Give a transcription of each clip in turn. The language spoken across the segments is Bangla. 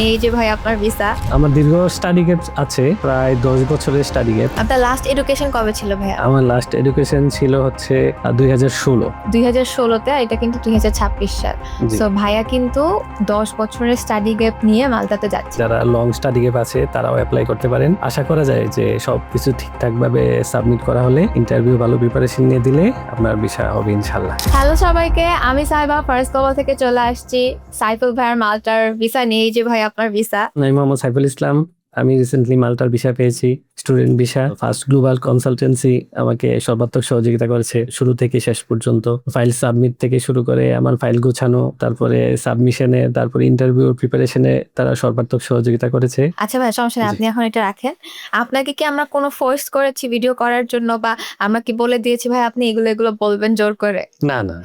এই যে ভাই আপনার ভিসা। আমার দীর্ঘ স্টাডি গ্যাপ আছে, প্রায় 10 বছরের স্টাডি গ্যাপ। আপনার লাস্ট এডুকেশন কবে ছিল ভাইয়া? আমার লাস্ট এডুকেশন ছিল হচ্ছে 2016। 2016-তে, এটা কিন্তু 2026 সাল। জি। সো ভাইয়া কিন্তু 10 বছরের স্টাডি গ্যাপ নিয়ে মালটাতে যাচ্ছে। যারা লং স্টাডি গ্যাপ আছে তারাও অ্যাপ্লাই করতে পারেন। আশা করা যায় যে সবকিছু ঠিকঠাক ভাবে সাবমিট করা হলে, ইন্টারভিউ ভালো প্রিপারেশন নিয়ে দিলে আপনার বিষয় হবে ইনশাল্লাহ। হ্যালো সবাইকে, আমি সাইবা ফার্স্ট গ্লোবাল থেকে চলে আসছি সাইফুল ভাইয়ার মালটার ভিসা নিয়ে। এই যে ভাই আপনার ভিসা। আমি মোহাম্মদ সাইফুল ইসলাম। আমি রিসেন্টলি মাল্টার ভিসা পেয়েছি, student visa. First global consultancy আমাকে সর্বাত্মক সহযোগিতা করেছে শুরু থেকে শেষ পর্যন্ত। ফাইল সাবমিট থেকে শুরু করে আমার ফাইল গোছানো, তারপরে সাবমিশনে, তারপরে ইন্টারভিউ প্রিপারেশনে তারা সর্বাত্মক সহযোগিতা করেছে। আচ্ছা ভাই, সমস্যা নেই, আপনি এখন এটা রাখেন। আপনাকে কি আমরা কোনো ফোর্স করেছি ভিডিও করার জন্য, বা আমরা কি বলে দিয়েছি ভাই আপনি এগুলো বলবেন জোর করে? না না,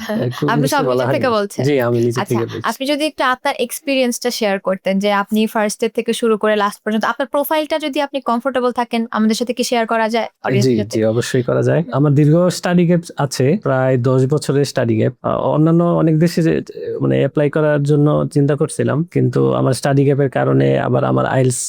আপনি সব বলা নিজে থেকে হয়নি। বলছেন? জি, আমি নিজে আচ্ছা, থেকে বলছি। আপনি যদি একটু আপনার এক্সপিরিয়েন্সটা শেয়ার করতেন, যে আপনি ফার্স্ট ডে থেকে শুরু করে লাস্ট পর্যন্ত আপনার প্রোফাইলটা, যদি আপনি কমফোর্টেবল থাকেন আমাদের সাথে কি শেয়ার করা যায় জি অডিয়েন্সের সাথে? জি, অবশ্যই করা যায়। আমার দীর্ঘ স্টাডি গ্যাপ আছে, প্রায় 10 বছরের স্টাডি গ্যাপ। অন্যান্য অনেক দেশে মানে অ্যাপ্লাই করার জন্য চিন্তা করছিলাম, কিন্তু আমার স্টাডি গ্যাপের কারণে আবার আমার আইএলটিএস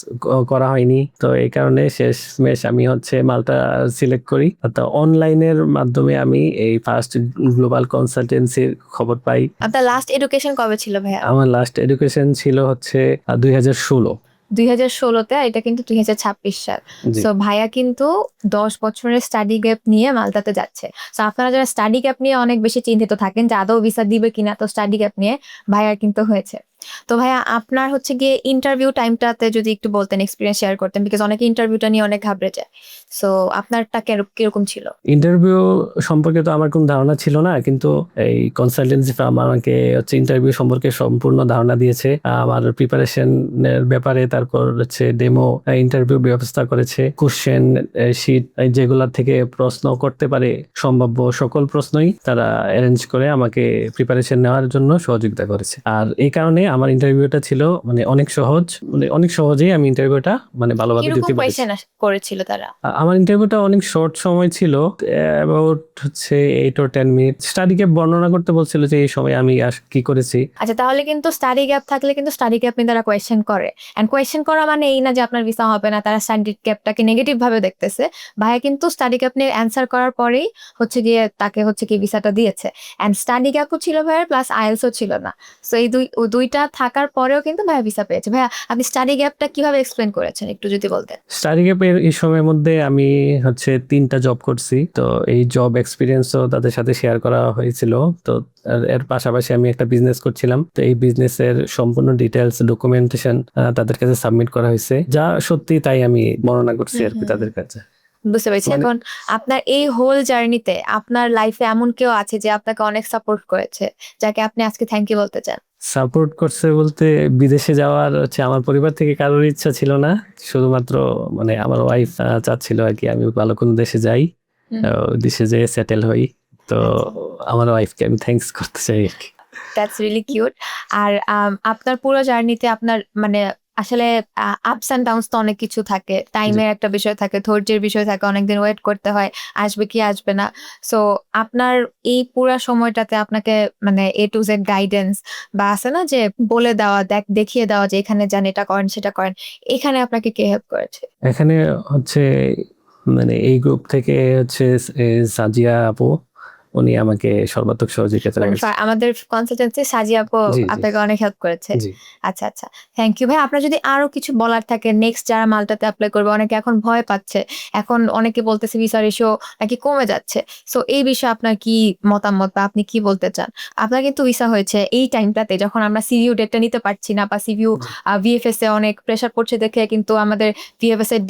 করা হয়নি। তো এই কারণে শেষমেশ আমি হচ্ছে মাল্টা সিলেক্ট করি। তো অনলাইনের মাধ্যমে আমি এই ফার্স্ট গ্লোবাল কনসালটেন্সির খবর পাই। আপনার লাস্ট এডুকেশন কবে ছিল ভাইয়া? আমার লাস্ট এডুকেশন ছিল হচ্ছে 2016। 2016-তে, এটা কিন্তু 2026 সাল। জি। সো ভাইয়া কিন্তু 10 বছরের স্টাডি গ্যাপ নিয়ে মালটাতে যাচ্ছে। সো আপনারা যারা স্টাডি গ্যাপ নিয়ে অনেক বেশি চিন্তিত থাকেন যে আদৌ ভিসা দিবে কিনা, তো স্টাডি গ্যাপ নিয়ে ভাইয়ার কিন্তু হয়েছে। তো ভাইয়া আপনার হচ্ছে গিয়ে ইন্টারভিউ টাইমটাতে যদি একটু বলতেন, এক্সপিরিয়েন্স শেয়ার করতেন, বিকজ অনেকে ইন্টারভিউটা নিয়ে অনেক ঘাবড়ে যায়। সো আপনারটা কিরকম ছিল? ইন্টারভিউ সম্পর্কে তো আমার কোনো ধারণা ছিল না, কিন্তু এই কনসালটেন্সি ফার্ম আমাকে হচ্ছে ইন্টারভিউ সম্পর্কে সম্পূর্ণ ধারণা দিয়েছে। আমার প্রিপারেশনের ব্যাপারে, তারপর হচ্ছে ডেমো ইন্টারভিউ ব্যবস্থা করেছে। কোশ্চেন শিট যেগুলা থেকে প্রশ্ন করতে পারে, সম্ভাব্য সকল প্রশ্নই তারা অ্যারেঞ্জ করে আমাকে প্রিপারেশন নেওয়ার জন্য সহযোগিতা করেছে। আর এই কারণে আমার ইন্টারভিউটা ছিল মানে অনেক সহজ, মানে অনেক সহজেই আমি ইন্টারভিউটা মানে ভালোভাবে কিরকম দিতে পেরেছি। কোয়েশ্চেন করেছিল তারা? আমার ইন্টারভিউটা অনেক শর্ট সময় ছিল, অ্যাবাউট হচ্ছে 8 or 10 মিনিট। স্টাডিকে বর্ণনা করতে বলছিল যে এই সময় আমি কি করেছি। আচ্ছা, তাহলে কিন্তু স্টাডি গ্যাপ থাকলে কিন্তু স্টাডি গ্যাপ নিয়ে তারা কোয়েশ্চেন করে। এন্ড কোয়েশ্চেন করা মানে এই না যে আপনার ভিসা হবে না, তারা স্টাডি গ্যাপটাকে নেগেটিভ ভাবে দেখতেছে। ভাইয়া কিন্তু স্টাডি গ্যাপ নিয়ে অ্যান্সার করার পরেই হচ্ছে গিয়ে তাকে হচ্ছে কি ভিসাটা দিয়েছে। এন্ড স্টাডি গ্যাপও ছিল ভাইয়ার, প্লাস আইএলটিএসও ছিল না। সো এই দুইটা থাকার পরেও কিন্তু ভাইয়া ভিসা পেয়েছে। ভাইয়া আপনি স্টাডি গ্যাপটা কিভাবে এক্সপ্লেন করেছেন একটু যদি বলতেন? স্টাডি গ্যাপের এই সময়ের মধ্যে আমি হচ্ছে 3টা জব করছি। তো এই জব এক্সপিরিয়েন্সও তাদের সাথে শেয়ার করা হয়েছিল। তো এর পাশাপাশি আমি একটা বিজনেস করছিলাম। তো এই বিজনেসের সম্পূর্ণ ডিটেলস ডকুমেন্টেশন তাদের কাছে সাবমিট করা হয়েছে, যা সত্যি তাই আমি বর্ণনা করছি আর কি তাদের কাছে। বুঝতে পেরেছি। মানে- এখন আপনার এই হোল জার্নিতে আপনার লাইফে এমন কেউ আছে যে আপনাকে অনেক সাপোর্ট করেছে, যাকে আপনি আজকে থ্যাংক ইউ বলতে চান? সাপোর্ট করছে বলতে, বিদেশে যাওয়ার হচ্ছে আমার পরিবার থেকে কারোর ইচ্ছা ছিল না, শুধুমাত্র মানে আমার ওয়াইফ চাচ্ছিল আর কি আমি ভালো কোনো দেশে যাই, দেশে যেয়ে সেটেল হই। তো আমার ওয়াইফকে আমি থ্যাঙ্কস করতে চাই আর কি। That's really cute. আর আপনার পুরো জার্নিতে আপনার মানে আসলে আপস এন্ড ডাউনস তো অনেক কিছু থাকে, টাইমের একটা বিষয় থাকে, ধৈর্যের বিষয় থাকে, অনেকদিন ওয়েট করতে হয় আসবে কি আসবে না। সো আপনার এই পুরা সময়টাতে আপনাকে মানে এ টু জেড গাইডেন্স বা আছে না যে বলে দেওয়া, দেখিয়ে দেওয়া যে এখানে যান, এটা করেন সেটা করেন, এখানে আপনাকে কে হেল্প করেছে? এখানে হচ্ছে মানে এই গ্রুপ থেকে হচ্ছে সাজিয়া আপু, উনি আমাকে সর্বাত্মক সহযোগিতা করেছে। আমাদের কনসালটেন্সি সাজিয়া আপু জি জি আপনাকে অনেক হেল্প করেছে। জি। আচ্ছা আচ্ছা, থ্যাংক ইউ ভাই। আপনার যদি আরো কিছু বলার থাকে নেক্সট যারা মালটাতে অ্যাপ্লাই করবে, অনেকে এখন ভয় পাচ্ছে, এখন অনেকে বলতেছে ভিসা রেশিও নাকি কমে যাচ্ছে। সো এই বিষয়ে আপনার কি মতামত, বা আপনি কি বলতে চান? আপনার কিন্তু ভিসা হয়েছে এই টাইমটাতে যখন আমরা সিভিউ ডেটটা নিতে পারছি না, বা সিভিউ জি। ভিএফএস এ অনেক প্রেশার পড়ছে দেখে কিন্তু আমাদের ভিএফএস এর